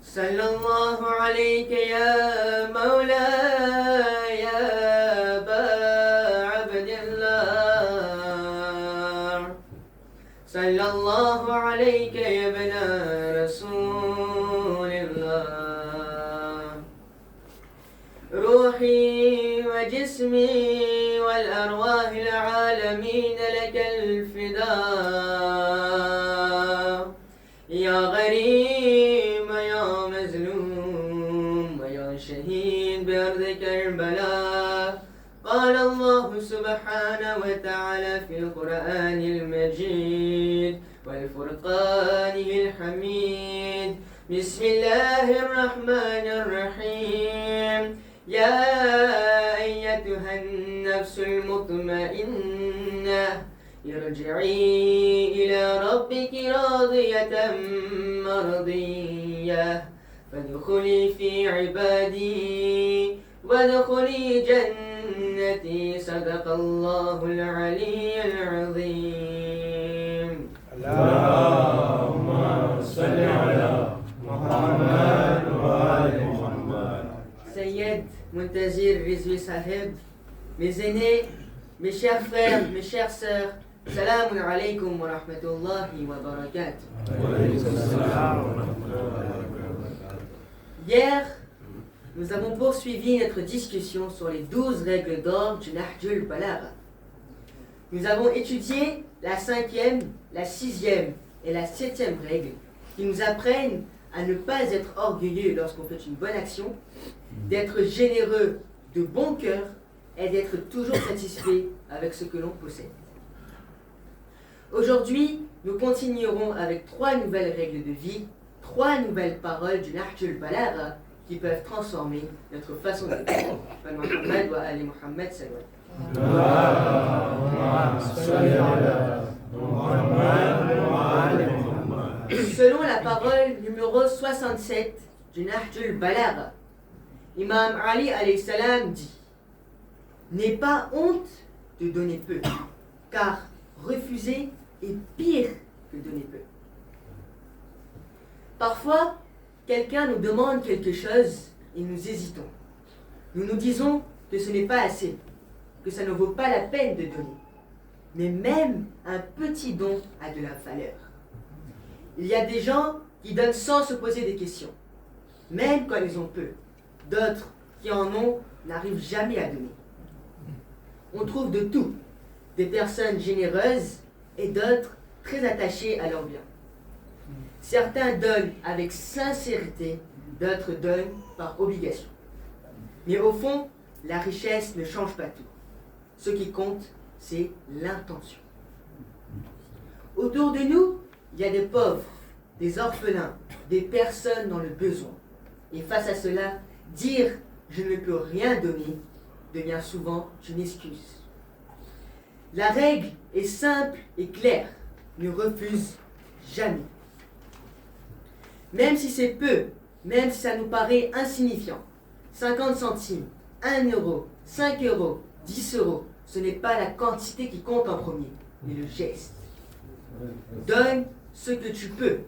صلى الله عليك يا مولاي يا أبا عبد الله صلى الله عليك يا ابن رسول الله روحي وجسمي والأرواح العالمين لك الفداء يا غريم يا مظلوم يا شهيد بأرض كربلاء قال الله سبحانه وتعالى في القرآن المجيد والفرقان الحميد بسم الله الرحمن الرحيم يا أيتها النفس المطمئنة ارجعي إلى ربك راضية مرضية فادخلي في عبادي وادخلي جنتي صدق الله العلي العظيم اللهم صل على محمد وآل محمد. Sayyid Muntazir Rizvi Sahib, mes aînés, mes chers frères, mes chères sœurs, Salamun alaykum wa rahmatullahi wa barakatuh. Hier, nous avons poursuivi notre discussion sur les 12 règles d'or du Nahjul Balagha. Nous avons étudié la 5e, la 6e et la 7e règle qui nous apprennent à ne pas être orgueilleux lorsqu'on fait une bonne action, d'être généreux de bon cœur et d'être toujours satisfait avec ce que l'on possède. Aujourd'hui, nous continuerons avec 3 nouvelles règles de vie, 3 nouvelles paroles du Nahjul Balagha qui peuvent transformer notre façon de vivre. Muhammad wa Ali Muhammad sallallahu. Selon la parole numéro 67 du Nahjul Balagha, Imam Ali alayhi salam dit: n'aie pas honte de donner peu, car refuser est pire que donner peu. Parfois, quelqu'un nous demande quelque chose et nous hésitons. Nous nous disons que ce n'est pas assez, que ça ne vaut pas la peine de donner. Mais même un petit don a de la valeur. Il y a des gens qui donnent sans se poser des questions, même quand ils ont peu. D'autres qui en ont n'arrivent jamais à donner. On trouve de tout, des personnes généreuses et d'autres très attachées à leur bien. Certains donnent avec sincérité, d'autres donnent par obligation. Mais au fond, la richesse ne change pas tout. Ce qui compte, c'est l'intention. Autour de nous, il y a des pauvres, des orphelins, des personnes dans le besoin. Et face à cela, dire « je ne peux rien donner » devient souvent une excuse. La règle est simple et claire. Ne refuse jamais. Même si c'est peu, même si ça nous paraît insignifiant, 50 centimes, 1 euro, 5 euros, 10 euros, ce n'est pas la quantité qui compte en premier, mais le geste. Donne ce que tu peux,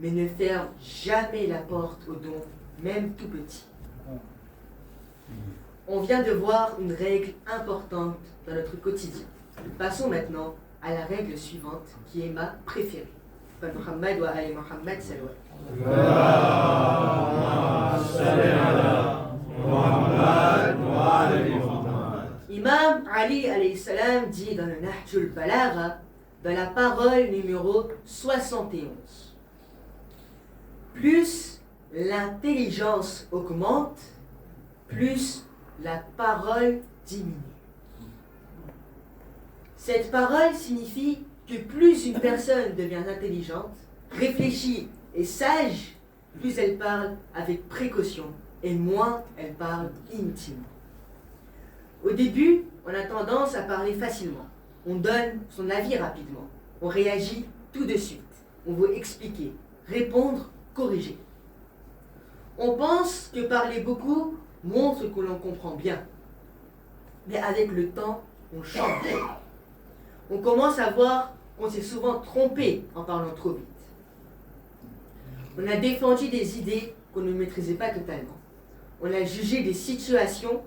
mais ne ferme jamais la porte au don, même tout petit. On vient de voir une règle importante dans notre quotidien. Passons maintenant à la règle suivante, qui est ma préférée. Muhammad wa Ali Muhammad sallallahu. Imam Ali alayhi salam dit dans le Nahjul Balagha, dans la parole numéro 71. Plus l'intelligence augmente, plus la parole diminue. Cette parole signifie que plus une personne devient intelligente, réfléchie et sage, plus elle parle avec précaution et moins elle parle inutilement. Au début, on a tendance à parler facilement. On donne son avis rapidement. On réagit tout de suite. On veut expliquer, répondre, corriger. On pense que parler beaucoup montre que l'on comprend bien. Mais avec le temps, on change. On commence à voir qu'on s'est souvent trompé en parlant trop vite. On a défendu des idées qu'on ne maîtrisait pas totalement. On a jugé des situations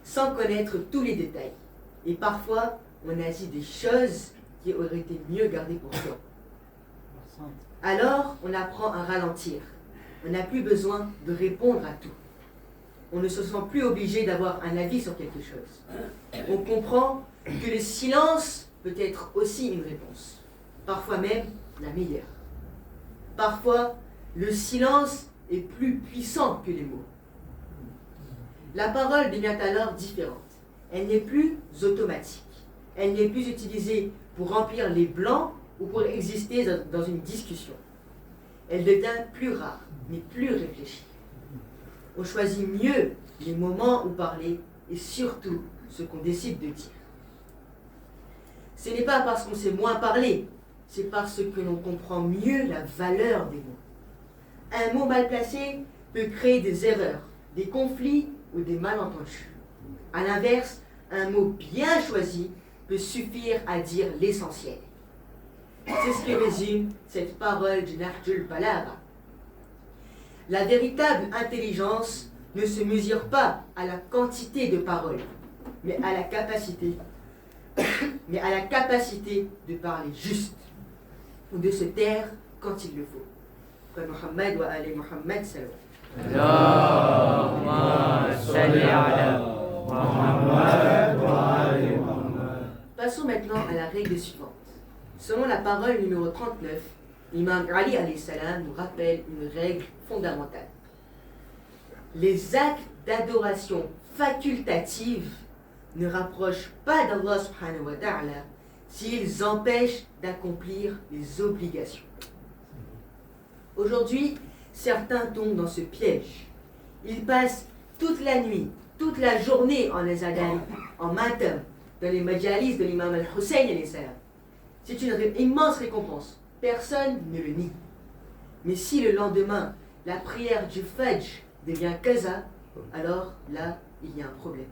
sans connaître tous les détails. Et parfois, on a dit des choses qui auraient été mieux gardées pour soi. Alors, on apprend à ralentir. On n'a plus besoin de répondre à tout. On ne se sent plus obligé d'avoir un avis sur quelque chose. On comprend que le silence peut être aussi une réponse, parfois même la meilleure. Parfois, le silence est plus puissant que les mots. La parole devient alors différente. Elle n'est plus automatique. Elle n'est plus utilisée pour remplir les blancs ou pour exister dans une discussion. Elle devient plus rare, mais plus réfléchie. On choisit mieux les moments où parler et surtout ce qu'on décide de dire. Ce n'est pas parce qu'on sait moins parler, c'est parce que l'on comprend mieux la valeur des mots. Un mot mal placé peut créer des erreurs, des conflits ou des malentendus. A l'inverse, un mot bien choisi peut suffire à dire l'essentiel. C'est ce que résume cette parole du Nahjul Balagha. La véritable intelligence ne se mesure pas à la quantité de paroles, mais à la capacité de parler juste ou de se taire quand il le faut. Comme Muhammad wa ali Muhammad sallallahu Allahumma salli ala Muhammad wa ali Muhammad. Passons maintenant à la règle suivante. Selon la parole numéro 39, l'imam Ali alayhi salam nous rappelle une règle fondamentale. Les actes d'adoration facultative ne rapprochent pas d'Allah subhanahu wa ta'ala s'ils empêchent d'accomplir les obligations. Aujourd'hui, certains tombent dans ce piège. Ils passent toute la nuit, toute la journée en azadari, en matam, dans les majalis de l'imam al-Hussein alayhi salam. C'est une immense récompense. Personne ne le nie. Mais si le lendemain, la prière du Fajr devient qaza, alors là, il y a un problème.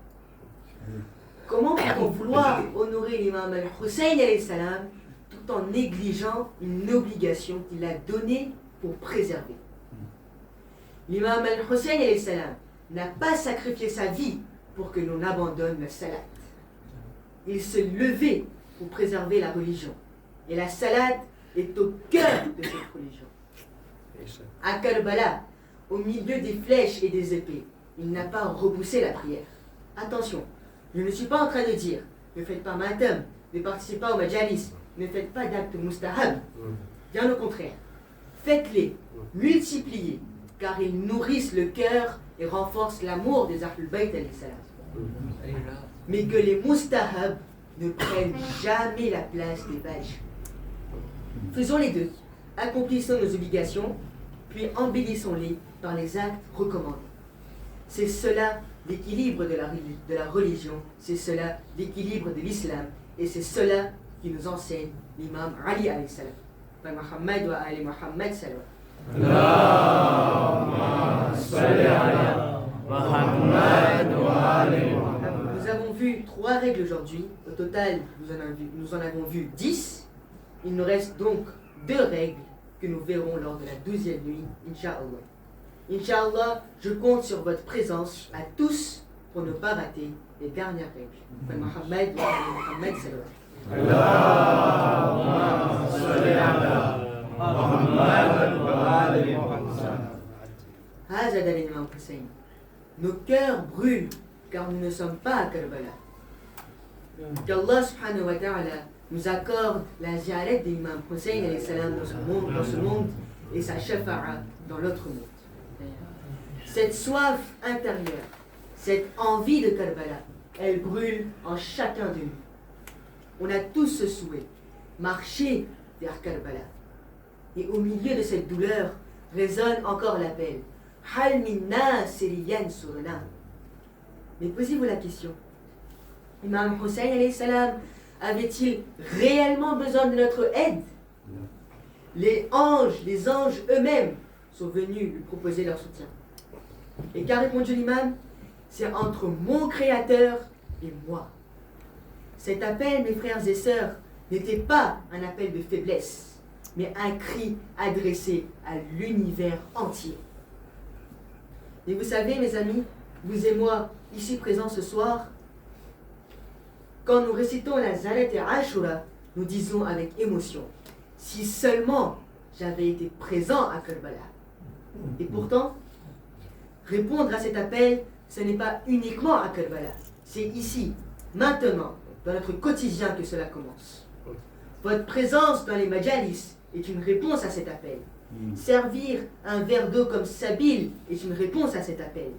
Comment peut-on vouloir honorer l'imam al-Hussein alayhi salam tout en négligeant une obligation qu'il a donnée pour préserver? L'imam al-Hussein alayhi salam n'a pas sacrifié sa vie pour que l'on abandonne la salat. Il se levait pour préserver la religion. Et la salat est au cœur de cette religion. À Karbala, au milieu des flèches et des épées, il n'a pas repoussé la prière. Attention, je ne suis pas en train de dire ne faites pas matam, ne participez pas au majalis, ne faites pas d'actes mustahab. Bien au contraire, faites-les, multipliez, car ils nourrissent le cœur et renforcent l'amour des Ahlul Bayt alayhi salam. Mais que les mustahab ne prennent jamais la place des badges. Faisons les deux. Accomplissons nos obligations, puis embellissons-les par les actes recommandés. C'est cela l'équilibre de la religion, c'est cela l'équilibre de l'islam, et c'est cela qui nous enseigne l'imam Ali alayhi salam. Muhammad wa ali Muhammad sallallahu. Allahumma salli ala Muhammad wa ali Muhammad. Nous avons vu 3 règles aujourd'hui. Au total, nous en avons vu 10. Il nous reste donc 2 règles que nous verrons lors de la 12e nuit, Inch'Allah. Inch'Allah, je compte sur votre présence à tous pour ne pas rater les dernières règles. Muhammad wa ali Muhammad sallallahu. Allahumma salli ala Muhammad wa ali Muhammad. Hazad al-Imam Hussein. Nos cœurs brûlent car nous ne sommes pas à Karbala. Qu'Allah subhanahu wa ta'ala nous accorde la ziyarat de l'imam Hussein alayhi salam dans ce monde et sa shafa'a dans l'autre monde. Cette soif intérieure, cette envie de Karbala, elle brûle en chacun de nous. On a tous ce souhait, marcher vers Karbala. Et au milieu de cette douleur résonne encore l'appel. Hal minna siriyan surna. Mais posez-vous la question. Imam Hussein alayhi salam avait-il réellement besoin de notre aide? Les anges eux-mêmes sont venus lui proposer leur soutien. Et qu'a répondu l'imam? C'est entre mon créateur et moi. Cet appel, mes frères et sœurs, n'était pas un appel de faiblesse, mais un cri adressé à l'univers entier. Et vous savez, mes amis, vous et moi, ici présents ce soir, quand nous récitons la Zalat et Ashura, nous disons avec émotion, si seulement j'avais été présent à Karbala. Et pourtant, répondre à cet appel, ce n'est pas uniquement à Karbala, c'est ici, maintenant, dans notre quotidien que cela commence. Votre présence dans les majalis est une réponse à cet appel. Servir un verre d'eau comme Sabil est une réponse à cet appel.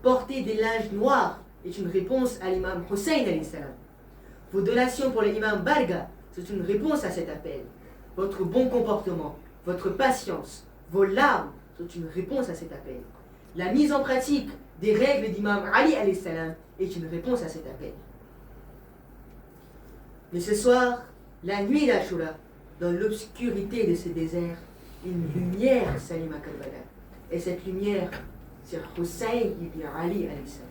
Porter des linges noirs est une réponse à l'imam Hussein alayhi salam. Vos donations pour l'imam Barga, c'est une réponse à cet appel. Votre bon comportement, votre patience, vos larmes sont une réponse à cet appel. La mise en pratique des règles d'imam Ali alayhi salam est une réponse à cet appel. Mais ce soir, la nuit d'Ashura, dans l'obscurité de ce désert, une lumière s'allume à Karbala. Et cette lumière, c'est Hussein ibn Ali alayhi salam.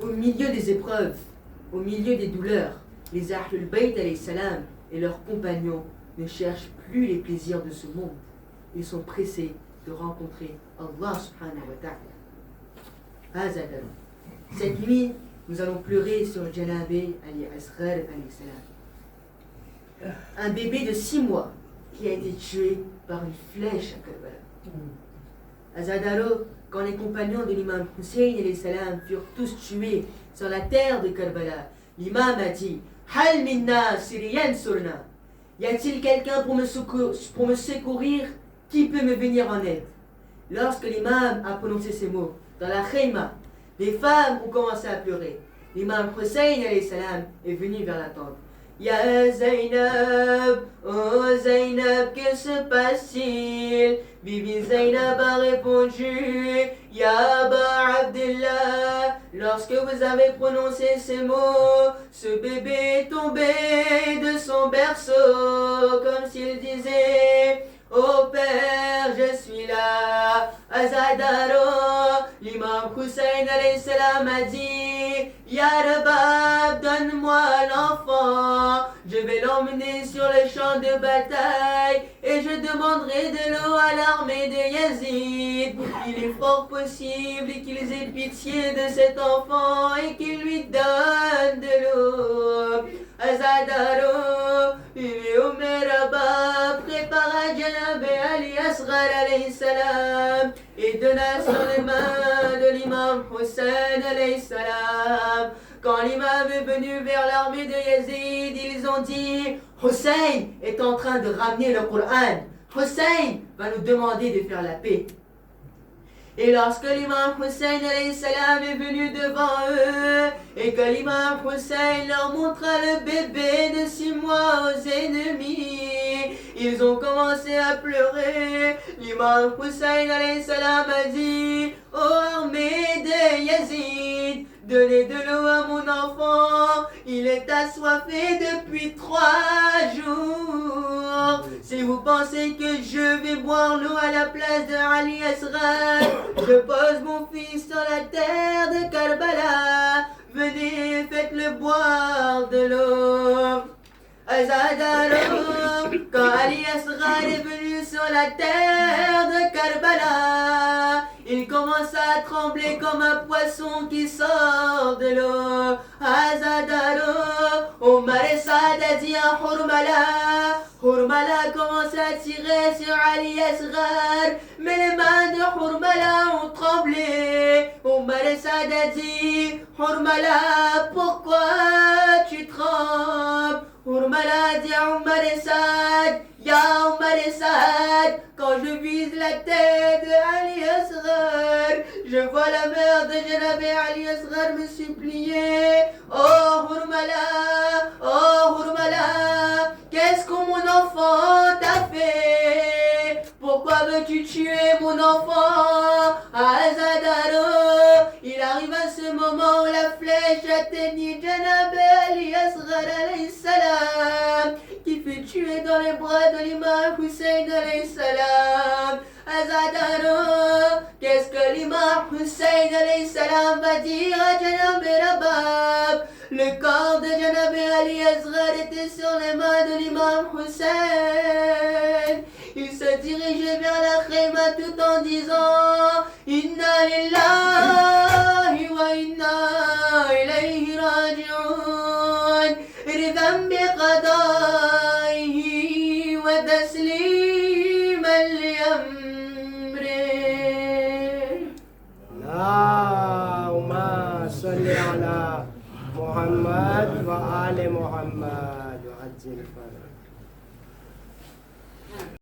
Au milieu des épreuves, au milieu des douleurs, les Ahlul Bayt alayhi salam et leurs compagnons ne cherchent plus les plaisirs de ce monde. Ils sont pressés de rencontrer Allah subhanahu wa ta'ala. Azadam. Cette nuit, nous allons pleurer sur Janabé Ali Asghar alayhi salam. Un bébé de 6 mois qui a été tué par une flèche à Karbala. Azadaro, quand les compagnons de l'imam Hussein alayhi salam furent tous tués sur la terre de Karbala, l'imam a dit Hal minna siriyan surna. Y a-t-il quelqu'un pour me secourir? Qui peut me venir en aide? Lorsque l'imam a prononcé ces mots, dans la khayma, les femmes ont commencé à pleurer. L'imam Hussein alayhi salam est venu vers la tente. Ya Zainab, oh Zainab, que se passe-t-il? Bibi Zainab a répondu, Ya Aba Abdullah, lorsque vous avez prononcé ces mots, ce bébé est tombé de son berceau, comme s'il disait, oh Père, je suis là. Azadaro, l'imam Hussein alayhi salam a dit, Ya Rabab, donne-moi l'enfant, je vais l'emmener sur le champ de bataille et je demanderai de l'eau à l'armée de Yazid. Il est fort possible qu'ils aient pitié de cet enfant et qu'ils lui donnent de l'eau. Azadaro, Bibi Rabab prépara Janab Ali Asghar alayhi salam et donna sur les mains de l'imam Hussein alayhi salam. Quand l'imam est venu vers l'armée de Yazid, ils ont dit Hussein est en train de ramener le Coran. Hussein va nous demander de faire la paix. Et lorsque l'imam Hussein alayhi salam est venu devant eux, et que l'imam Hussein leur montra le bébé de 6 mois aux ennemis, ils ont commencé à pleurer. L'imam Hussein alayhi salam a dit, ô armée de Yazid, donnez de l'eau à mon enfant, il est assoiffé depuis 3 jours. Si vous pensez que je vais boire l'eau à la place de Ali Asghar, je pose mon fils sur la terre de Karbala. Venez, faites-le boire de l'eau. Azadaro, quand Ali Asghar est venu sur la terre de Karbala, il commença à trembler comme un poisson qui sort de l'eau. Azadaro, Omar et Saad a dit à Hurmala. Hurmala commence à tirer sur Ali Asghar, mais les mains de Hurmala ont tremblé. Omar et Saad a dit, Hurmala, pourquoi tu trembles? Hurmala dit à Omar et Saad, Ya Omar et Saad, quand je vise la tête de Ali Asghar, je vois la mère de Janab Ali Asghar me supplier. Oh Hurmala, qu'est-ce que mon enfant t'a fait? Pourquoi veux-tu tuer mon enfant? Azadaro, il arrive à ce moment où la flèche atteignit Janab Ali Asghar alayhi salam, qui fut tué dans les bras de l'imam Hussein alayhi salam. Azadaro, qu'est-ce que l'imam Hussein alayhi salam va dire à Janab Rabab? Le Le corps de Janab Ali Asghar était sur les mains de l'imam Hussein. Il se dirigeait vers la khayma tout en disant Inna lillahi wa inna ilayhi raji'un. Ridhan bi qadaihi wa tasliman li amri. Allahumma salli ala Muhammad wa ali Muhammad wa ajil